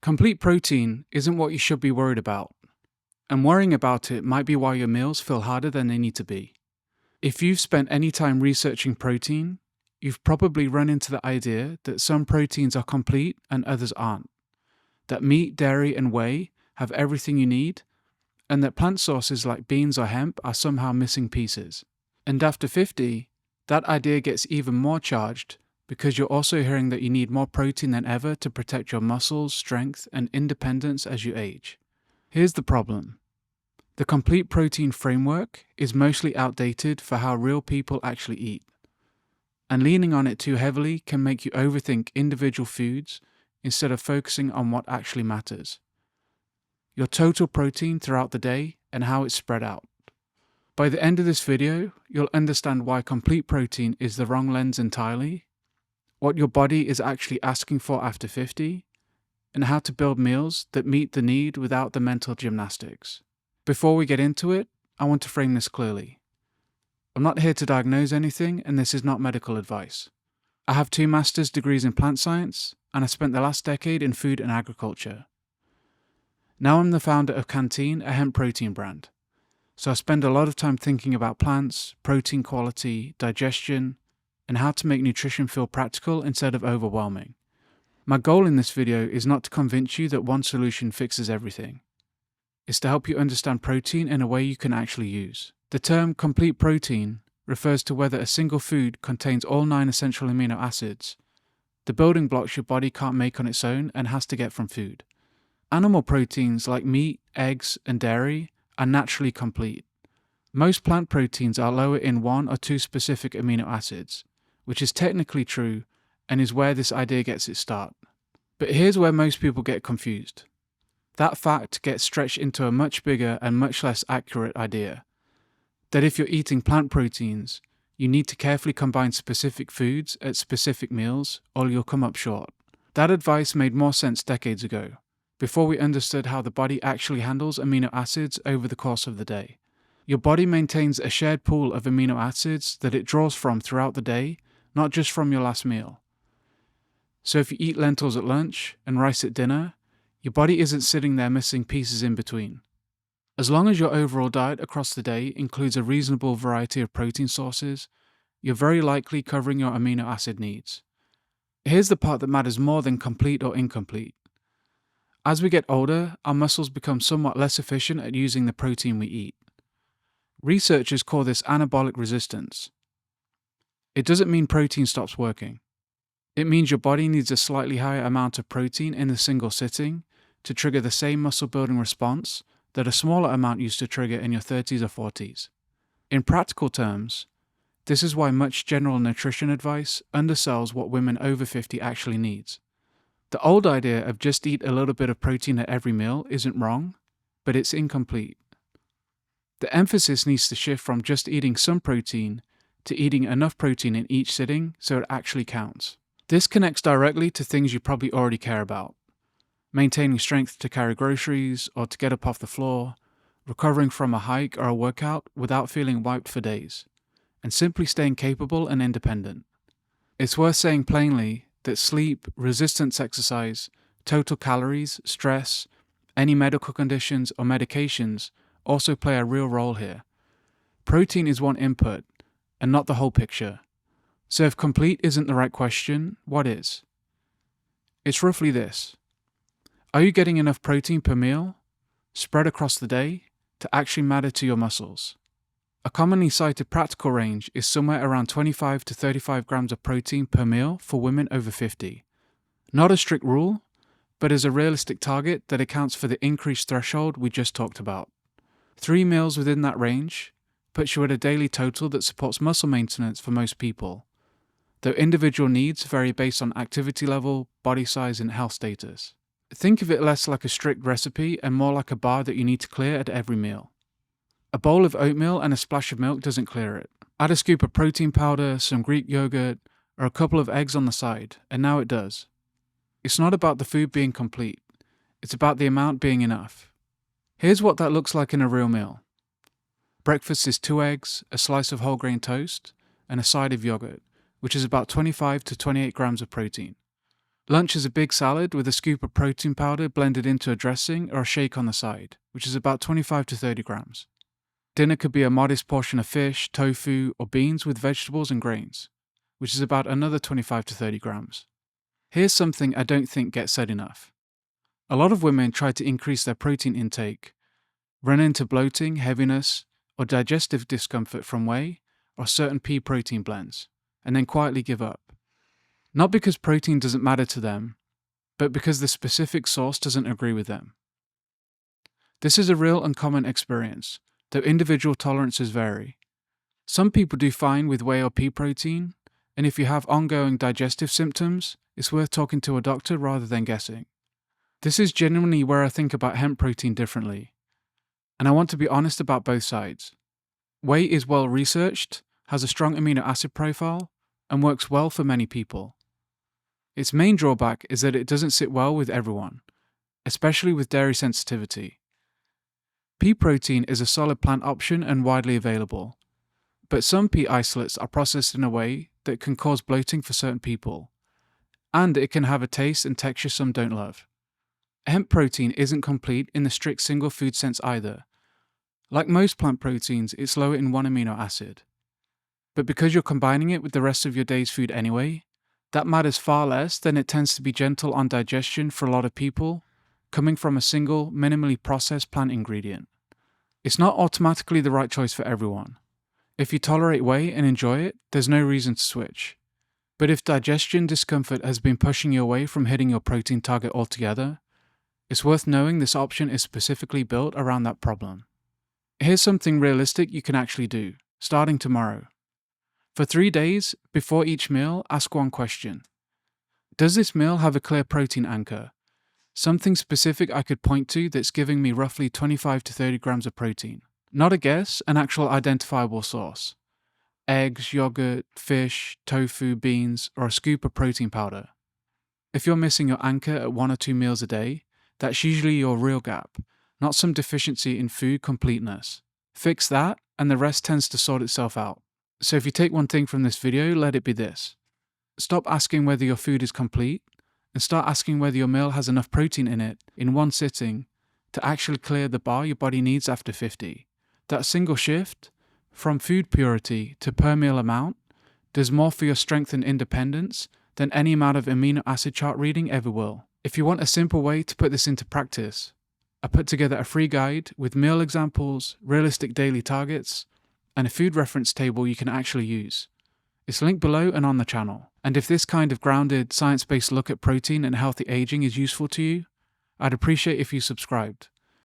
Complete protein isn't what you should be worried about, and worrying about it might be why your meals feel harder than they need to be. If you've spent any time researching protein, you've probably run into the idea that some proteins are complete and others aren't, that meat, dairy, and whey have everything you need, and that plant sources like beans or hemp are somehow missing pieces. And after 50, that idea gets even more charged because you're also hearing that you need more protein than ever to protect your muscles, strength, and independence as you age. Here's the problem. The complete protein framework is mostly outdated for how real people actually eat. And leaning on it too heavily can make you overthink individual foods instead of focusing on what actually matters: your total protein throughout the day and how it's spread out. By the end of this video, you'll understand why complete protein is the wrong lens entirely, what your body is actually asking for after 50, and how to build meals that meet the need without the mental gymnastics. Before we get into it, I want to frame this clearly. I'm not here to diagnose anything, and this is not medical advice. I have 2 master's degrees in plant science, and I spent the last decade in food and agriculture. Now I'm the founder of Canteen, a hemp protein brand. So I spend a lot of time thinking about plants, protein quality, digestion, and how to make nutrition feel practical instead of overwhelming. My goal in this video is not to convince you that one solution fixes everything. It's to help you understand protein in a way you can actually use. The term complete protein refers to whether a single food contains all 9 essential amino acids, the building blocks your body can't make on its own and has to get from food. Animal proteins like meat, eggs, and dairy are naturally complete. Most plant proteins are lower in 1 or 2 specific amino acids, which is technically true and is where this idea gets its start. But here's where most people get confused. That fact gets stretched into a much bigger and much less accurate idea, that if you're eating plant proteins, you need to carefully combine specific foods at specific meals or you'll come up short. That advice made more sense decades ago, before we understood how the body actually handles amino acids over the course of the day. Your body maintains a shared pool of amino acids that it draws from throughout the day, not just from your last meal. So if you eat lentils at lunch and rice at dinner, your body isn't sitting there missing pieces in between. As long as your overall diet across the day includes a reasonable variety of protein sources, you're very likely covering your amino acid needs. Here's the part that matters more than complete or incomplete. As we get older, our muscles become somewhat less efficient at using the protein we eat. Researchers call this anabolic resistance. It doesn't mean protein stops working. It means your body needs a slightly higher amount of protein in a single sitting to trigger the same muscle building response that a smaller amount used to trigger in your 30s or 40s. In practical terms, this is why much general nutrition advice undersells what women over 50 actually needs. The old idea of just eat a little bit of protein at every meal isn't wrong, but it's incomplete. The emphasis needs to shift from just eating some protein to eating enough protein in each sitting so it actually counts. This connects directly to things you probably already care about: maintaining strength to carry groceries or to get up off the floor, recovering from a hike or a workout without feeling wiped for days, and simply staying capable and independent. It's worth saying plainly that sleep, resistance exercise, total calories, stress, any medical conditions or medications also play a real role here. Protein is one input, and not the whole picture. So if complete isn't the right question, what is? It's roughly this. Are you getting enough protein per meal, spread across the day, to actually matter to your muscles? A commonly cited practical range is somewhere around 25 to 35 grams of protein per meal for women over 50. Not a strict rule, but as a realistic target that accounts for the increased threshold we just talked about. 3 meals within that range puts you at a daily total that supports muscle maintenance for most people, though individual needs vary based on activity level, body size, and health status. Think of it less like a strict recipe and more like a bar that you need to clear at every meal. A bowl of oatmeal and a splash of milk doesn't clear it. Add a scoop of protein powder, some Greek yogurt, or a couple of eggs on the side, and now it does. It's not about the food being complete. It's about the amount being enough. Here's what that looks like in a real meal. Breakfast is 2 eggs, a slice of whole grain toast, and a side of yogurt, which is about 25 to 28 grams of protein. Lunch is a big salad with a scoop of protein powder blended into a dressing or a shake on the side, which is about 25 to 30 grams. Dinner could be a modest portion of fish, tofu, or beans with vegetables and grains, which is about another 25 to 30 grams. Here's something I don't think gets said enough. A lot of women try to increase their protein intake, run into bloating, heaviness, or digestive discomfort from whey or certain pea protein blends, and then quietly give up. Not because protein doesn't matter to them, but because the specific source doesn't agree with them. This is a real uncommon experience, though individual tolerances vary. Some people do fine with whey or pea protein, and if you have ongoing digestive symptoms, it's worth talking to a doctor rather than guessing. This is genuinely where I think about hemp protein differently, and I want to be honest about both sides. Whey is well researched, has a strong amino acid profile, and works well for many people. Its main drawback is that it doesn't sit well with everyone, especially with dairy sensitivity. Pea protein is a solid plant option and widely available, but some pea isolates are processed in a way that can cause bloating for certain people, and it can have a taste and texture some don't love. Hemp protein isn't complete in the strict single food sense either. Like most plant proteins, it's lower in one amino acid. But because you're combining it with the rest of your day's food anyway, that matters far less than it tends to be gentle on digestion for a lot of people, coming from a single, minimally processed plant ingredient. It's not automatically the right choice for everyone. If you tolerate whey and enjoy it, there's no reason to switch. But if digestion discomfort has been pushing you away from hitting your protein target altogether, it's worth knowing this option is specifically built around that problem. Here's something realistic you can actually do, starting tomorrow. For 3 days, before each meal, ask one question. Does this meal have a clear protein anchor? Something specific I could point to that's giving me roughly 25 to 30 grams of protein. Not a guess, an actual identifiable source. Eggs, yogurt, fish, tofu, beans, or a scoop of protein powder. If you're missing your anchor at 1 or 2 meals a day, that's usually your real gap, not some deficiency in food completeness. Fix that, and the rest tends to sort itself out. So if you take one thing from this video, let it be this. Stop asking whether your food is complete, and start asking whether your meal has enough protein in it, in one sitting, to actually clear the bar your body needs after 50. That single shift, from food purity to per meal amount, does more for your strength and independence than any amount of amino acid chart reading ever will. If you want a simple way to put this into practice, I put together a free guide with meal examples, realistic daily targets, and a food reference table you can actually use. It's linked below and on the channel. And if this kind of grounded, science-based look at protein and healthy aging is useful to you, I'd appreciate if you subscribed.